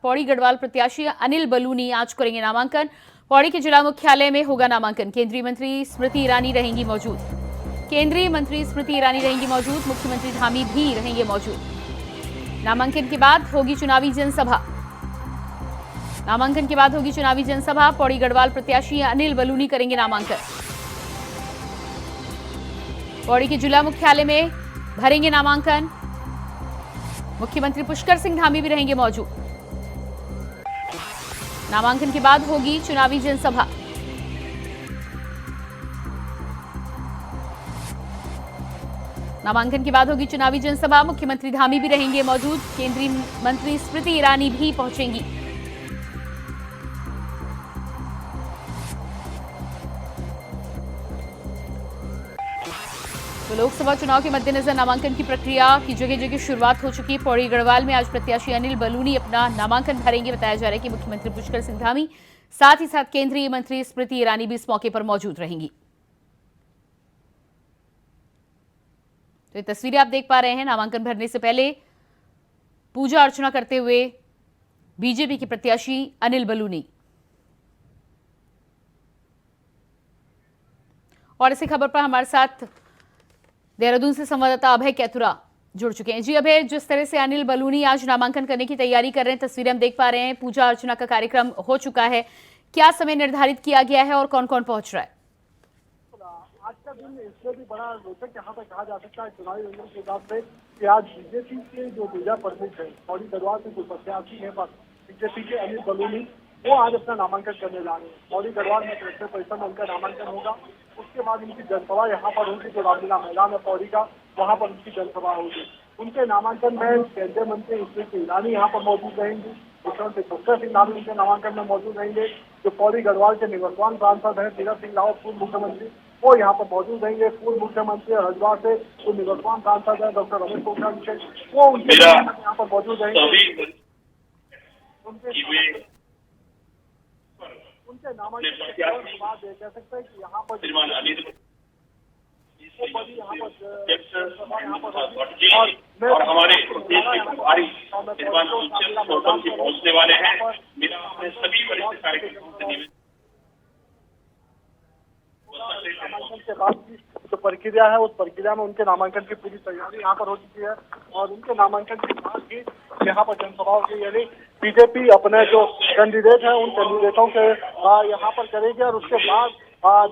पौड़ी गढ़वाल प्रत्याशी अनिल बलूनी आज करेंगे नामांकन। पौड़ी के जिला मुख्यालय में होगा नामांकन। केंद्रीय मंत्री स्मृति ईरानी रहेंगी मौजूद। मुख्यमंत्री धामी भी रहेंगे मौजूद। नामांकन के बाद होगी चुनावी जनसभा। पौड़ी गढ़वाल प्रत्याशी अनिल बलूनी करेंगे नामांकन। पौड़ी के जिला मुख्यालय में भरेंगे नामांकन। मुख्यमंत्री पुष्कर सिंह धामी भी रहेंगे मौजूद। नामांकन के बाद होगी चुनावी जनसभा। मुख्यमंत्री धामी भी रहेंगे मौजूद। केंद्रीय मंत्री स्मृति ईरानी भी पहुंचेंगी। तो लोकसभा चुनाव के मद्देनजर नामांकन की प्रक्रिया की जगह जगह शुरुआत हो चुकी है। पौड़ी गढ़वाल में आज प्रत्याशी अनिल बलूनी अपना नामांकन भरेंगे। बताया जा रहा है कि मुख्यमंत्री पुष्कर सिंह धामी साथ ही साथ केंद्रीय मंत्री स्मृति ईरानी भी इस मौके पर मौजूद रहेंगी। तो ये तस्वीरें आप देख पा रहे हैं। नामांकन भरने से पहले पूजा अर्चना करते हुए बीजेपी के प्रत्याशी अनिल बलूनी। और इसी खबर पर हमारे साथ देहरादून से संवाददाता अभय कैथुरा जुड़ चुके हैं। जी अभय, जिस तरह से अनिल बलूनी आज नामांकन करने की तैयारी कर रहे हैं, तस्वीरें हम देख पा रहे हैं। पूजा अर्चना का कार्यक्रम हो चुका है। क्या समय निर्धारित किया गया है और कौन कौन पहुंच रहा है? आज का दिन इसलिए भी बड़ा रोचक यहाँ पे कहा जा सकता है चुनावी रंगों के हिसाब से कि आज बीजेपी के जो जिला प्रमुख है पौड़ी गढ़वाल से जो प्रत्याशी है बीजेपी के अनिल बलूनी, वो आज अपना नामांकन करने जा रहे हैं। पौड़ी गढ़वाल में कलेक्टर परिसर में उनका नामांकन होगा। उसके बाद उनकी जनसभा यहाँ पर होगी, जो रामलीला मैदान है पौड़ी का, वहाँ पर उनकी जनसभा होगी। उनके नामांकन में केंद्रीय मंत्री स्मृति ईरानी यहाँ पर मौजूद रहेंगी। मुख्यमंत्री पुष्कर सिंह धामी उनके नामांकन में मौजूद रहेंगे। जो पौड़ी गढ़वाल के निवर्तमान सांसद हैं तीरथ सिंह रावत, पूर्व मुख्यमंत्री, वो यहाँ पर मौजूद रहेंगे। पूर्व मुख्यमंत्री और हरिद्वार से जो निवर्तमान सांसद है डॉक्टर रमेश पोखरियाल, वो उनके यहाँ पर मौजूद रहेंगे। उनके नामांकन के बाद कह सकते हैं कि यहाँ पर और हमारे देश के भारी पहुंचने वाले हैं। मेरा अपने सभी वरिष्ठ कार्यकर्ताओं से निवेदन के बाद की जो प्रक्रिया है उस प्रक्रिया में उनके नामांकन की पूरी तैयारी यहाँ पर हो चुकी है। और उनके नामांकन के बाद ही यहाँ पर जनसभाओं की यानी बीजेपी अपने जो कैंडिडेट है उन कैंडिडेटों के यहाँ पर करेगी और उसके बाद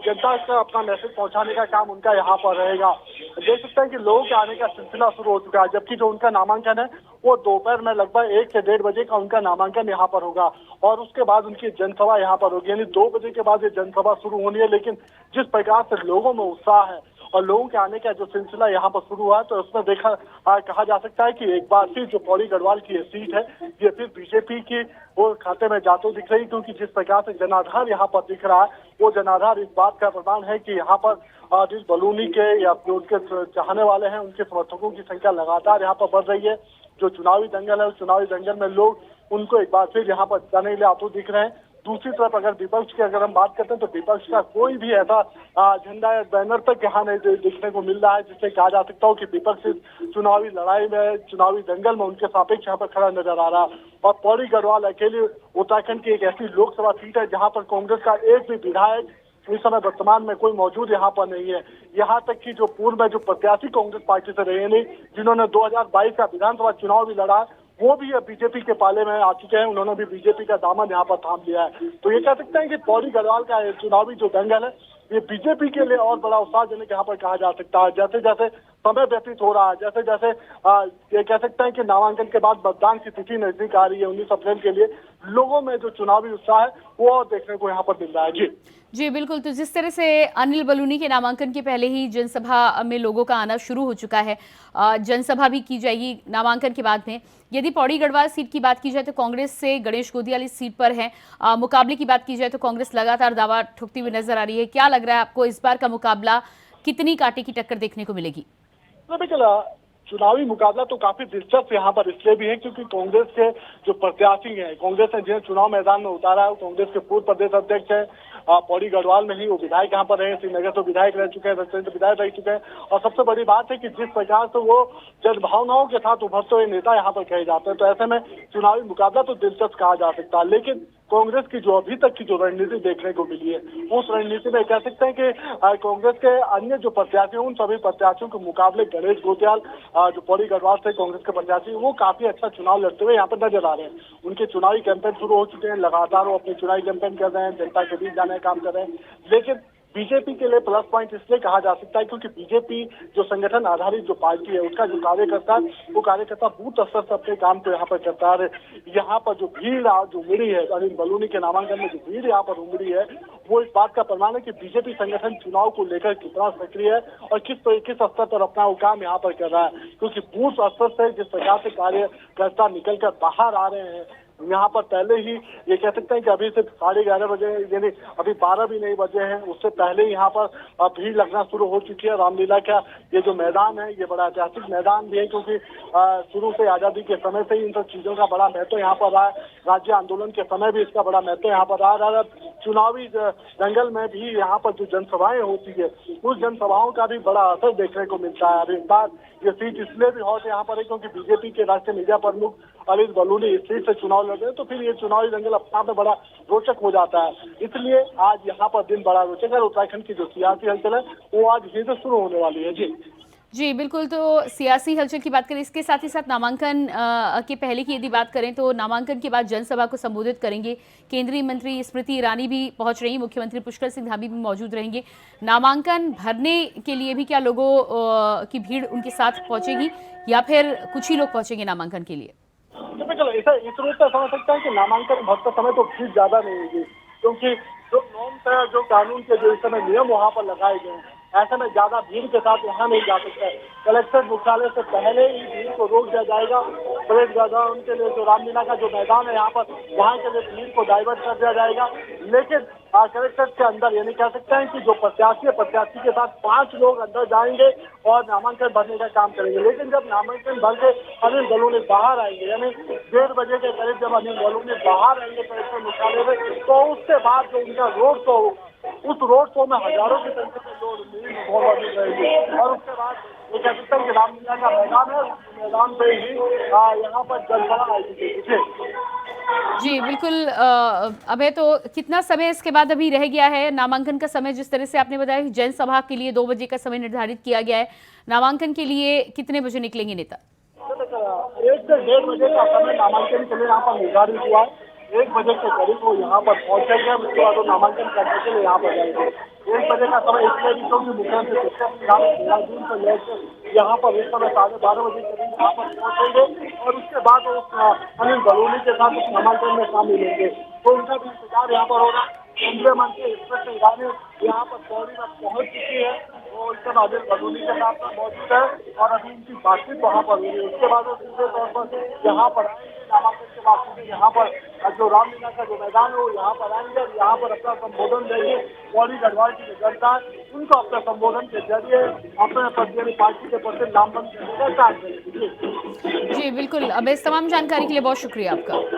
जनता का अपना मैसेज पहुंचाने का काम उनका यहाँ पर रहेगा। देख सकते हैं कि लोगों के आने का सिलसिला शुरू हो चुका है, जबकि जो उनका नामांकन है वो दोपहर में लगभग 1 से 1:30 बजे का उनका नामांकन यहाँ पर होगा और उसके बाद उनकी जनसभा यहाँ पर होगी। यानी 2 बजे के बाद ये जनसभा शुरू होनी है। लेकिन जिस प्रकार से लोगों में उत्साह है और लोगों के आने का जो सिलसिला यहाँ पर शुरू हुआ है, तो उसमें कहा जा सकता है कि एक बार फिर जो पौड़ी गढ़वाल की ये सीट है ये फिर बीजेपी की वो खाते में जाते दिख रही, क्योंकि जिस प्रकार से जनाधार यहाँ पर दिख रहा है वो जनाधार इस बात का प्रमाण है कि यहाँ पर जिस बलूनी के या उनके चाहने वाले हैं उनके समर्थकों की संख्या लगातार यहाँ पर बढ़ रही है। जो चुनावी दंगल है उस चुनावी दंगल में लोग उनको एक बार फिर यहाँ पर जाने के लिए आतुर दिख रहे हैं। दूसरी तरफ अगर विपक्ष की अगर हम बात करते हैं तो विपक्ष का कोई भी ऐसा झंडा या बैनर तक यहाँ नहीं देखने को मिल रहा है जिससे कहा जा सकता हो कि विपक्ष चुनावी लड़ाई में चुनावी दंगल में उनके सापेक्ष यहाँ पर खड़ा नजर आ रहा है। और पौड़ी गढ़वाल अकेले उत्तराखंड की एक ऐसी लोकसभा सीट है जहाँ पर कांग्रेस का एक भी विधायक इस समय वर्तमान में कोई मौजूद यहाँ पर नहीं है। यहाँ तक कि जो पूर्व में जो प्रत्याशी कांग्रेस पार्टी से रहे नहीं, जिन्होंने 2022 का विधानसभा चुनाव भी लड़ा, वो भी बीजेपी के पाले में आ चुके हैं। उन्होंने भी बीजेपी का दामन यहाँ पर थाम लिया है। तो ये कह सकते हैं कि पौड़ी गढ़वाल का चुनावी जो दंगल है ये बीजेपी के लिए और बड़ा उत्साहजनक यहाँ पर कहा जा सकता है। जैसे जैसे समय व्यतीत हो रहा है, जैसे जैसे ये कह सकते हैं कि नामांकन के बाद मतदान की तिथि नजदीक आ रही है 19 अप्रैल के लिए, लोगों में जो चुनावी उत्साह है वो और देखने को यहाँ पर मिल रहा है। जी बिल्कुल। तो जिस तरह से अनिल बलूनी के नामांकन के पहले ही जनसभा में लोगों का आना शुरू हो चुका है, जनसभा भी की जाएगी नामांकन के बाद में। यदि पौड़ी गढ़वाल सीट की बात की जाए तो कांग्रेस से गणेश गोदियाल इस सीट पर है। मुकाबले की बात की जाए तो कांग्रेस लगातार दावा ठोकती हुई नजर आ रही है। क्या लग रहा है आपको, इस बार का मुकाबला कितनी कांटे की टक्कर देखने को मिलेगी? चुनावी मुकाबला तो काफी दिलचस्प यहाँ पर इसलिए भी है क्योंकि कांग्रेस के जो प्रत्याशी हैं, कांग्रेस ने जिन्हें चुनाव मैदान में उतारा है, वो कांग्रेस के पूर्व प्रदेश अध्यक्ष है पौड़ी गढ़वाल में ही वो विधायक यहाँ पर रहे, श्रीनगर तो विधायक रह चुके हैं, रजतेंद्र विधायक रह चुके हैं। और सबसे बड़ी बात है कि जिस प्रकार से वो जनभावनाओं के साथ उभरते हुए नेता यहाँ पर कहे जाते हैं, तो ऐसे में चुनावी मुकाबला तो दिलचस्प कहा जा सकता है। लेकिन कांग्रेस की जो अभी तक की जो रणनीति देखने को मिली है, उस रणनीति में कह सकते हैं कि कांग्रेस के अन्य जो प्रत्याशी हैं, उन सभी प्रत्याशियों के मुकाबले गणेश गोत्याल जो पौड़ी गढ़वाल से कांग्रेस के प्रत्याशी, वो काफी अच्छा चुनाव लड़ते हुए यहाँ पर नजर आ रहे हैं। उनके चुनावी कैंपेन शुरू हो चुके हैं, लगातार वो अपने चुनावी कैंपेन कर रहे हैं, जनता के बीच जाने का काम कर रहे हैं। लेकिन बीजेपी के लिए प्लस पॉइंट इसलिए कहा जा सकता है क्योंकि बीजेपी जो संगठन आधारित जो पार्टी है, उसका जो कार्यकर्ता है, वो कार्यकर्ता बूथ स्तर से अपने काम को यहाँ पर करता है। यहाँ पर जो भीड़ जो उमड़ी है, अनिल बलूनी के नामांकन में जो भीड़ यहाँ पर उमड़ी है, वो इस बात का प्रमाण है कि बीजेपी संगठन चुनाव को लेकर कितना सक्रिय है और किस स्तर पर अपना वो काम यहाँ पर कर रहा है। क्योंकि बूथ स्तर से जिस प्रकार से कार्यकर्ता निकलकर बाहर आ रहे हैं, यहाँ पर पहले ही ये कह सकते हैं कि अभी से 11:30 बजे, यानी अभी 12 भी नहीं बजे हैं, उससे पहले यहाँ पर भीड़ लगना शुरू हो चुकी है। रामलीला का ये जो मैदान है, ये बड़ा ऐतिहासिक मैदान भी है क्योंकि शुरू से आजादी के समय से ही इन सब चीजों का बड़ा महत्व यहाँ पर रहा है। राज्य आंदोलन के समय भी इसका बड़ा महत्व यहाँ पर रहा है। चुनावी दंगल में भी यहाँ पर जो जनसभाएं होती है, उस जनसभाओं का भी बड़ा असर देखने को मिलता है। अब इस बार ये सीट इसलिए भी हॉट यहाँ पर है क्योंकि बीजेपी के राष्ट्रीय मीडिया प्रमुख अनिल बलूनी इस सीट से चुनाव लड़ रहे हैं, तो फिर ये चुनावी दंगल अपने आप में बड़ा रोचक हो जाता है। इसलिए आज यहाँ पर दिन बड़ा रोचक है। उत्तराखंड की जो सियासी हलचल है, वो आज यहीं से शुरू होने वाली है। जी बिल्कुल। तो सियासी हलचल की बात करें, इसके साथ ही साथ नामांकन के पहले की यदि बात करें तो नामांकन के बाद जनसभा को संबोधित करेंगे केंद्रीय मंत्री स्मृति ईरानी भी पहुंच रही, मुख्यमंत्री पुष्कर सिंह धामी भी मौजूद रहेंगे। नामांकन भरने के लिए भी क्या लोगों की भीड़ उनके साथ पहुंचेगी या फिर कुछ ही लोग पहुंचेंगे नामांकन के लिए? चलो ऐसा इस रूप से समझ सकता है कि नामांकन भरते समय तो भीड़ ज्यादा नहीं होगी क्योंकि जो नॉर्म्स है, जो कानून के जो इस समय नियम वहाँ पर लगाए गए हैं, ऐसे में ज्यादा भीड़ के साथ यहाँ नहीं जा सकता है। कलेक्टर मुख्यालय से पहले ही भीड़ को रोक दिया जाएगा। परेड ग्राउंड के लिए जो रामलीला का जो मैदान है यहाँ पर, वहाँ के लिए भीड़ को डाइवर्ट कर दिया जाएगा। लेकिन कलेक्टर के अंदर यानी कह सकते हैं कि जो प्रत्याशी है, प्रत्याशी के साथ 5 लोग अंदर जाएंगे और नामांकन भरने का काम करेंगे। लेकिन जब नामांकन भर के अनिल बलूनी बाहर आएंगे, यानी 1:30 बजे के करीब जब अनिल बलूनी बाहर आएंगे कलेक्टर मुख्यालय में, तो उसके बाद जो उनका रोड शो, उस रोड शो में हजारों की संख्या में लोग मौजूद रहेंगे। और उसके बाद ये कह सकते हैं कि रामलीला का मैदान है, उस मैदान पे ही यहाँ पर जनसभा आएगी। जी बिल्कुल। अबे तो कितना समय इसके बाद अभी रह गया है? नामांकन का समय जिस तरह से आपने बताया कि जनसभा के लिए 2 बजे का समय निर्धारित किया गया है, नामांकन के लिए कितने बजे निकलेंगे नेता? 1 से 1:30 बजे का समय नामांकन के लिए यहाँ पर निर्धारित हुआ है। 1 बजे के करीब वो यहाँ पर पहुंचेंगे, उसके बाद वो नामांकन करने के लिए यहाँ पर जाएंगे। 1 बजे का समय इसलिए भी क्योंकि मुख्यमंत्री पुष्कर सिंह धामी देहरादून से लेकर यहाँ पर इस समय 12:30 बजे के करीब यहाँ पर पहुंचेंगे और उसके बाद वो अनिल बलूनी के साथ उस नामांकन में शामिल होंगे। तो उनका भी इंतजार यहाँ पर होगा। केंद्रीय मंत्री स्मृति ईरानी यहाँ पर पौड़ी में पहुंच चुकी है, वो इस समय अनिल बलूनी के साथ मौजूद है और अभी उनकी बातचीत वहाँ पर हुई है। उसके बाद वो सीधे तौर पर यहाँ पर आएंगे। नामांकन के बाद सीधे यहाँ पर जो रामलीला का जो मैदान है, वो यहाँ पर आएंगे और यहाँ पर अपना संबोधन देंगे। पौड़ी गढ़वाल की जो जनता है, उनको अपने संबोधन के जरिए अपने प्रत्याशी पार्टी के प्रति नामबंद करने का काम करेंगे। जी बिल्कुल। अब इस तमाम जानकारी के लिए बहुत शुक्रिया आपका।